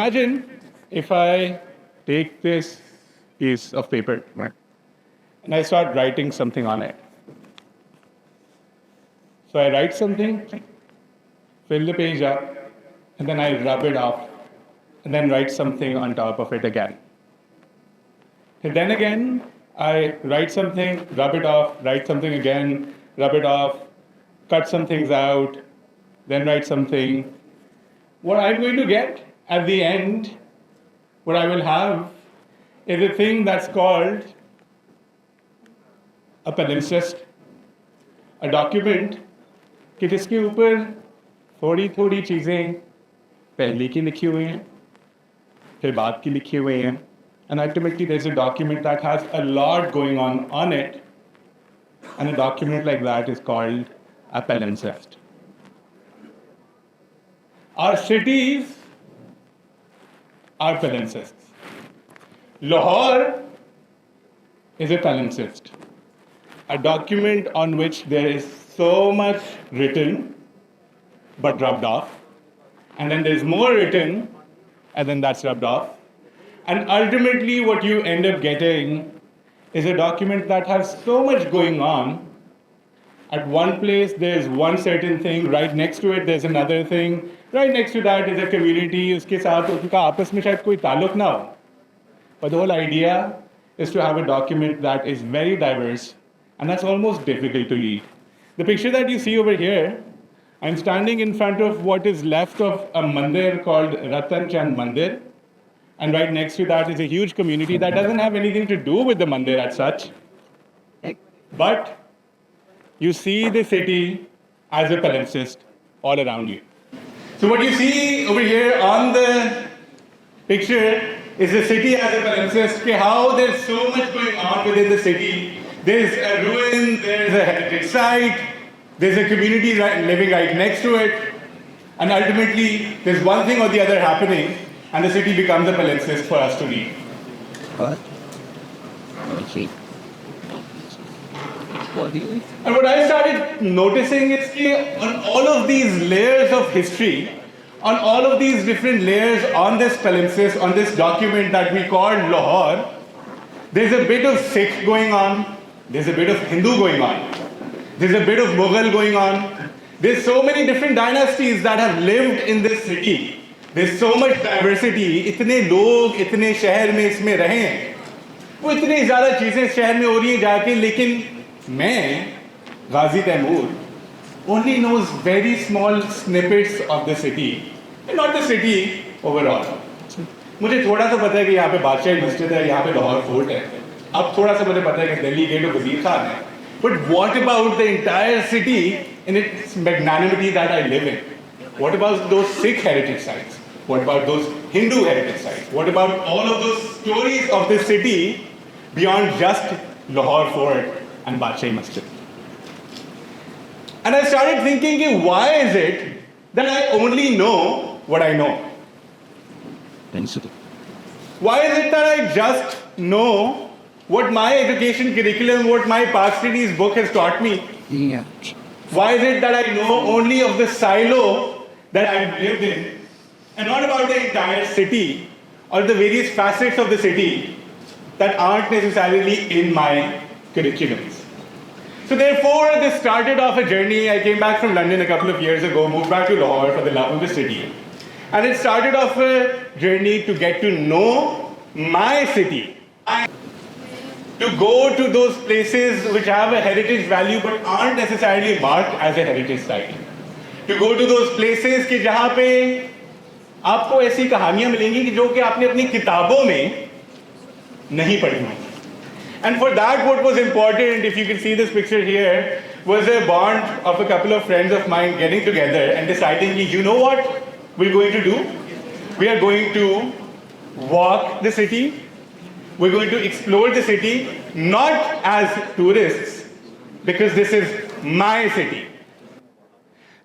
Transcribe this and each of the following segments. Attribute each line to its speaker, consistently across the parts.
Speaker 1: imagine if I take this piece of paper and I start writing something on it. So I write something, fill the page up, and then I rub it off, and then write something on top of it again. And then again, I write something, rub it off, write something again, rub it off, cut some things out, then write something. What I'm going to get at the end, what I will have, is a thing that's called a palimpsest, a document कि जिसके ऊपर थोड़ी थोड़ी चीज़ें पहले की लिखी हुई हैं, फिर बाद की लिखी हुई हैं, and ultimately there's a document that has a lot going on it, and a document like that is called a palimpsest. Our cities are palimpsests. Lahore is a palimpsest, a document on which there is so much written but rubbed off, and then there's more written and then that's rubbed off. And ultimately what you end up getting is a document that has so much going on. At one place there's one certain thing, right next to it there's another thing, right next to that is a community, उसके साथ उनका आपस में शायद कोई ताल्लुक ना हो. But the whole idea is to have a document that is very diverse, and that's almost difficult to read. The picture that you see over here, I'm standing in front of what is left of a mandir called Ratan Chand Mandir, and right next to that is a huge community that doesn't have anything to do with the mandir as such. But you see the city as a palimpsest all around you. So what you see over here on the picture is the city as a palimpsest, how there's so much going on within the city. There's a ruin, there's a heritage site, there's a community living right next to it, and ultimately there's one thing or the other happening, and the city becomes a palimpsest for us to read.
Speaker 2: What? Okay.
Speaker 1: And what I started noticing is that on all of these layers of history, on all of these different layers on this palimpsest, on this document that we call Lahore, there's a bit of Sikh going on, there's a bit of Hindu going on, there's a bit of Mughal going on. There's so many different dynasties that have lived in this city. There's so much diversity. इतने लोग इतने शहर में इसमें रहे हैं, वो इतनी ज़्यादा चीज़ें शहर में हो रही हैं जाके, लेकिन मैं, Ghazi Taimoor, only knows very small snippets of the city, and not the city overall. मुझे थोड़ा सा पता है कि यहाँ पे बादशाही मस्जिद है, यहाँ पे लाहौर फोर्ट है. अब थोड़ा सा मुझे पता है कि दिल्ली गेट और वजीर खान है. But what about the entire city in its magnanimity that I live in? What about those Sikh heritage sites? What about those Hindu heritage sites? What about all of those stories of this city beyond just Lahore Fort and Badshahi Masjid? And I started thinking, why is it that I only know what I know? Why is it that I just know what my education curriculum, what my past studies book has taught me?
Speaker 2: Yeah.
Speaker 1: Why is it that I know only of the silo that I've lived in, and not about the entire city or the various facets of the city that aren't necessarily in my curriculums? So therefore, this started off a journey. I came back from London a couple of years ago, moved back to Lahore for the love of the city. And it started off a journey to get to know my city. To go to those places which have a heritage value but aren't necessarily marked as a heritage site. To go to those places कि जहाँ पे आपको ऐसी कहानियाँ मिलेंगी कि जो कि आपने अपनी किताबों में नहीं पढ़ी होंगी. And for that, what was important, if you can see this picture here, was a bond of a couple of friends of mine getting together and deciding, you know what we're going to do? We are going to walk the city. We're going to explore the city, not as tourists, because this is my city.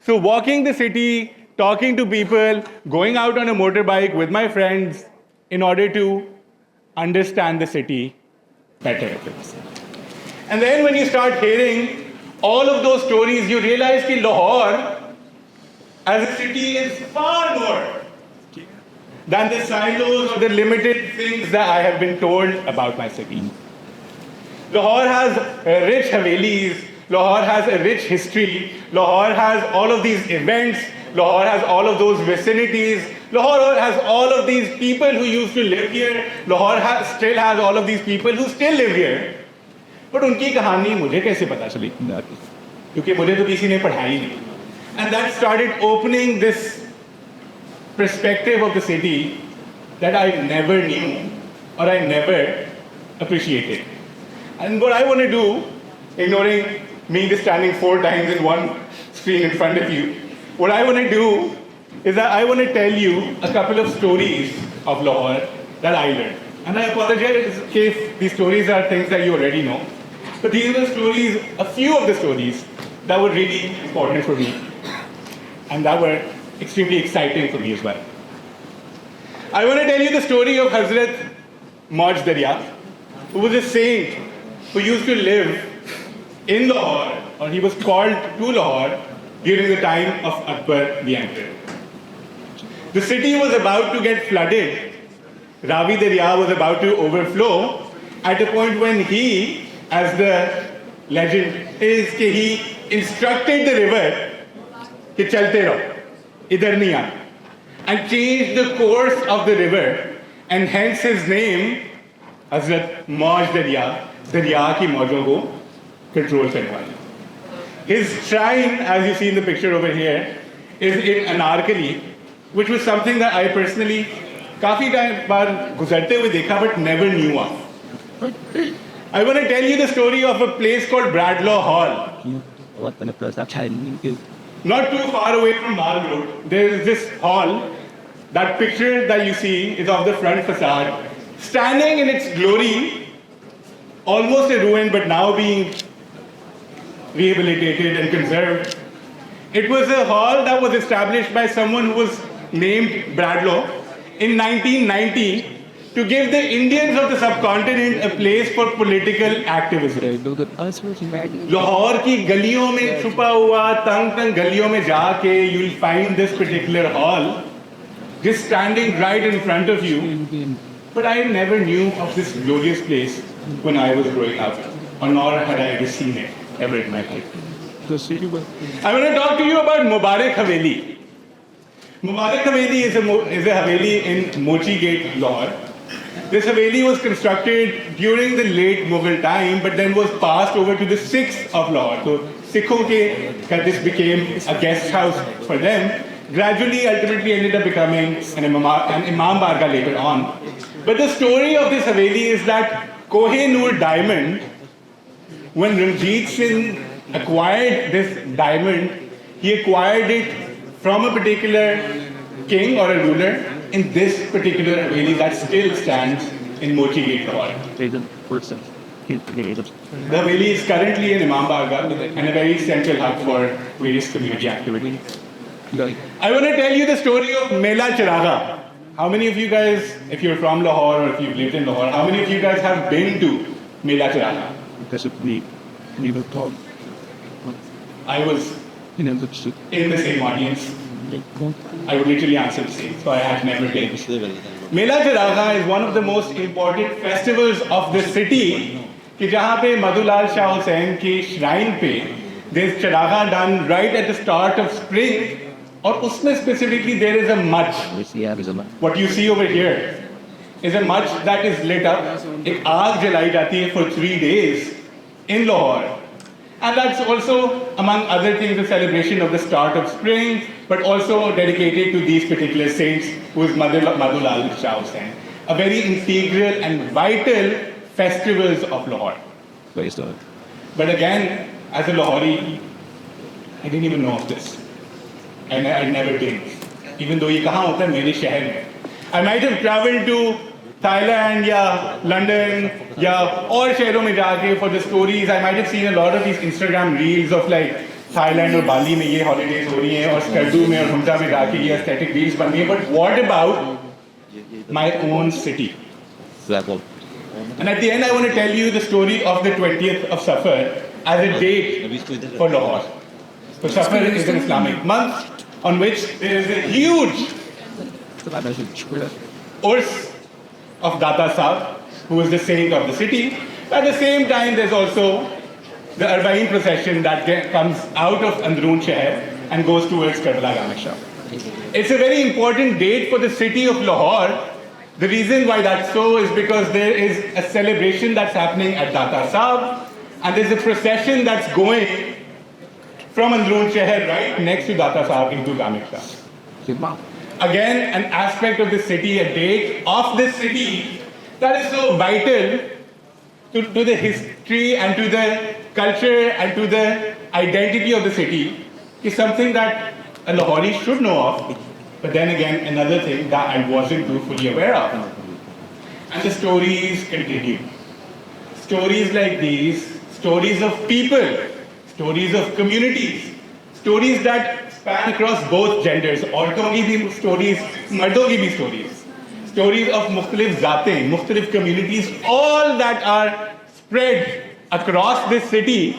Speaker 1: So walking the city, talking to people, going out on a motorbike with my friends in order to understand the city better. And then when you start hearing all of those stories, you realize that Lahore as a city is far more than the silos or the limited things that I have been told about my city. Lahore has rich Havelis, Lahore has a rich history, Lahore has all of these events, Lahore has all of those vicinities, Lahore has all of these people who used to live here, Lahore still has all of these people who still live here. But उनकी कहानी मुझे कैसे पता चली? क्योंकि मुझे तो किसी ने पढ़ाई नहीं. And that started opening this perspective of the city that I never knew or I never appreciated. And what I want to do, ignoring me just standing 4 times in one screen in front of you, what I want to do is that I want to tell you a couple of stories of Lahore that I learned. And I apologize if these stories are things that you already know. But these are the stories, a few of the stories that were really important for me and that were extremely exciting for me as well. I want to tell you the story of Hazrat Mauj Darya, who was a saint who used to live in Lahore, or he was called to Lahore during the time of Akbar the Emperor. The city was about to get flooded. Ravi Darya was about to overflow at a point when he, as the legend is, he instructed the river कि चलते रहो, इधर नहीं आना, and changed the course of the river, and hence his name, Hazrat Mauj Darya, Darya की मौजों को control करने वाला. His shrine, as you see in the picture over here, is in Anarkali, which was something that I personally काफी time बार गुजरते हुए देखा, but never knew of. I want to tell you the story of a place called Bradlaugh Hall. Not too far away from Mall Road, there is this hall. That picture that you see is of the front facade, standing in its glory, almost a ruin, but now being rehabilitated and conserved. It was a hall that was established by someone who was named Bradlaugh in 1990 to give the Indians of the subcontinent a place for political activism. Lahore की गलियों में छुपा हुआ तंग गलियों में जाके you'll find this particular hall just standing right in front of you. But I never knew of this glorious place when I was growing up, or nor had I ever seen it ever in my life. I want to talk to you about Mubarak Haveli. Mubarak Haveli is a Haveli in Mochi Gate, Lahore. This Haveli was constructed during the late Mughal time, but then was passed over to the Sikhs of Lahore. So Sikhon ke, this became a guest house for them. Gradually, ultimately ended up becoming an Imam Barga later on. But the story of this Haveli is that Kohinoor diamond, when Ranjit Singh acquired this diamond, he acquired it from a particular king or a ruler in this particular Haveli that still stands in Mochi Gate, Lahore. The Haveli is currently in Imam Barga and a very central hub for various community activities. I want to tell you the story of Mela Chiraga. How many of you guys, if you're from Lahore or if you've lived in Lahore, how many of you guys have been to Mela Chiraga? I was in the same audience. I would literally answer the same, so I had never been. Mela Chiraga is one of the most important festivals of the city, कि जहाँ पे मधुलाल शाह हुसैन की shrine पे there's Chiraga done right at the start of spring, और उसमें specifically there is a mach. What you see over here is a mach that is lit up. एक आग जलाई जाती है for 3 days in Lahore. And that's also, among other things, a celebration of the start of spring, but also dedicated to these particular saints, who is Madhulal Shah Hussain. A very integral and vital festivals of Lahore. But again, as a Lahori, I didn't even know of this. And I never did. Even though ये कहाँ होता है मेरे शहर में. I might have traveled to Thailand या London या और शहरों में जाके for the stories. I might have seen a lot of these Instagram reels of like Thailand और बाली में ये holidays हो रही हैं और स्कर्दू में और हुमटा में जाके ये aesthetic reels बन रही हैं. But what about my own city? And at the end, I want to tell you the story of the 20th of Safar as a date for Lahore. So Safar is an Islamic month on which there is a huge Urs of Data Sahib, who is the saint of the city. At the same time, there's also the Arba'in procession that comes out of Androon Shahar and goes towards Karbala Gamisha. It's a very important date for the city of Lahore. The reason why that's so is because there is a celebration that's happening at Data Sahib, and there's a procession that's going from Androon Shahar right next to Data Sahib into Gamisha. Again, an aspect of the city, a date of this city that is so vital to the history and to the culture and to the identity of the city is something that a Lahori should know of, but then again, another thing that I wasn't too fully aware of. And the stories continue. Stories like these, stories of people, stories of communities, stories that span across both genders, औरतों की भी stories, मर्दों की भी stories, stories of मुख्तलिफ ज़ातें, मुख्तलिफ communities, all that are spread across this city.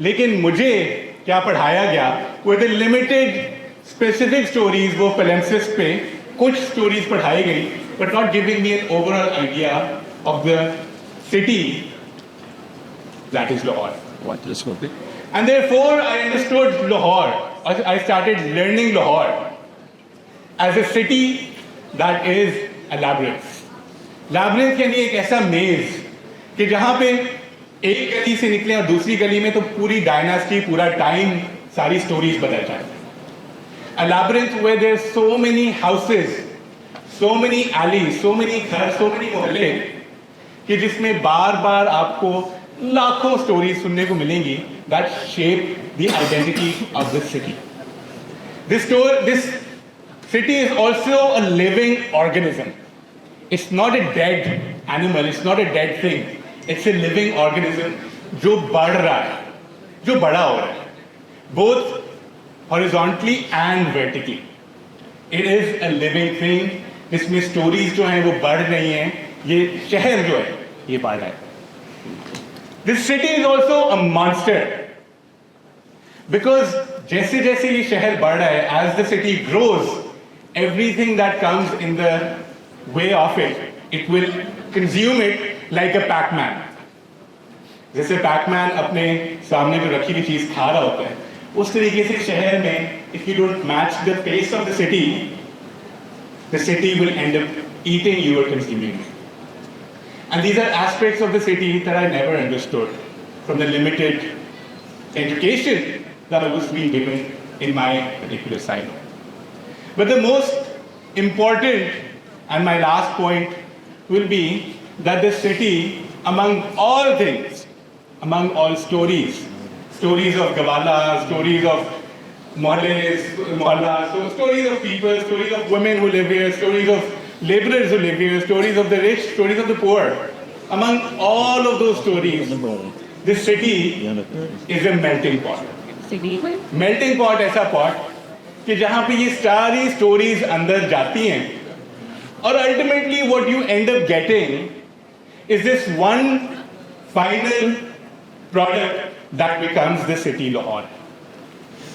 Speaker 1: लेकिन मुझे क्या पढ़ाया गया were the limited specific stories, वो palimpsest पे कुछ stories पढ़ाई गई, but not giving me an overall idea of the city that is Lahore. And therefore, I understood Lahore. I started learning Lahore as a city that is a labyrinth. Labyrinth यानी एक ऐसा maze कि जहाँ पे एक गली से निकले और दूसरी गली में तो पूरी डायनास्टी, पूरा टाइम, सारी स्टोरीज बदल जाए. A labyrinth where there's so many houses, so many alleys, so many घर, so many मोहल्ले कि जिसमें बार-बार आपको लाखों स्टोरीज सुनने को मिलेंगी that shape the identity of this city. This city is also a living organism. It's not a dead animal, it's not a dead thing. It's a living organism जो बढ़ रहा है, जो बड़ा हो रहा है, both horizontally and vertically. It is a living thing. इसमें stories जो हैं वो बढ़ रही हैं, ये शहर जो है ये बढ़ रहा है. This city is also a monster because जैसे जैसे ये शहर बढ़ रहा है, as the city grows, everything that comes in the way of it, it will consume it like a Pac-Man. जैसे Pac-Man अपने सामने जो रखी हुई चीज खा रहा होता है, उस तरीके से शहर में, if you don't match the pace of the city will end up eating you or consuming you. And these are aspects of the city that I never understood from the limited education that I was being given in my particular silo. But the most important and my last point will be that the city, among all things, among all stories, stories of Gawala, stories of Mohalla, so stories of people, stories of women who live here, stories of laborers who live here, stories of the rich, stories of the poor. Among all of those stories, this city is a melting pot. Melting pot ऐसा pot कि जहाँ पे ये सारी stories अंदर जाती हैं और ultimately what you end up getting is this one final product that becomes the city Lahore.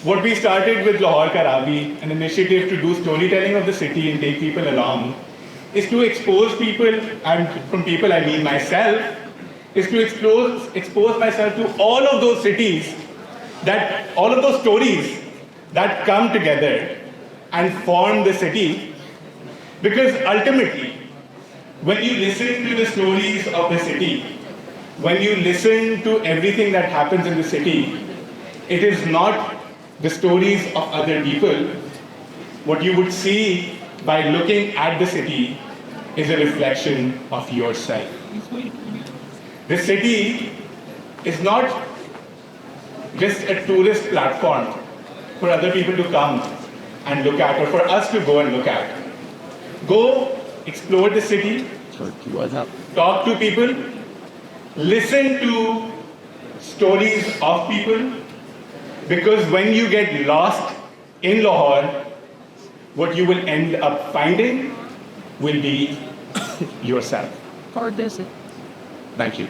Speaker 1: What we started with Lahore Karabi, an initiative to do storytelling of the city and take people along, is to expose people, and from people I mean myself, is to expose myself to all of those cities, all of those stories that come together and form the city. Because ultimately, when you listen to the stories of the city, when you listen to everything that happens in the city, it is not the stories of other people. What you would see by looking at the city is a reflection of yourself. The city is not just a tourist platform for other people to come and look at, or for us to go and look at. Go explore the city, talk to people, listen to stories of people, because when you get lost in Lahore, what you will end up finding will be yourself. Thank you.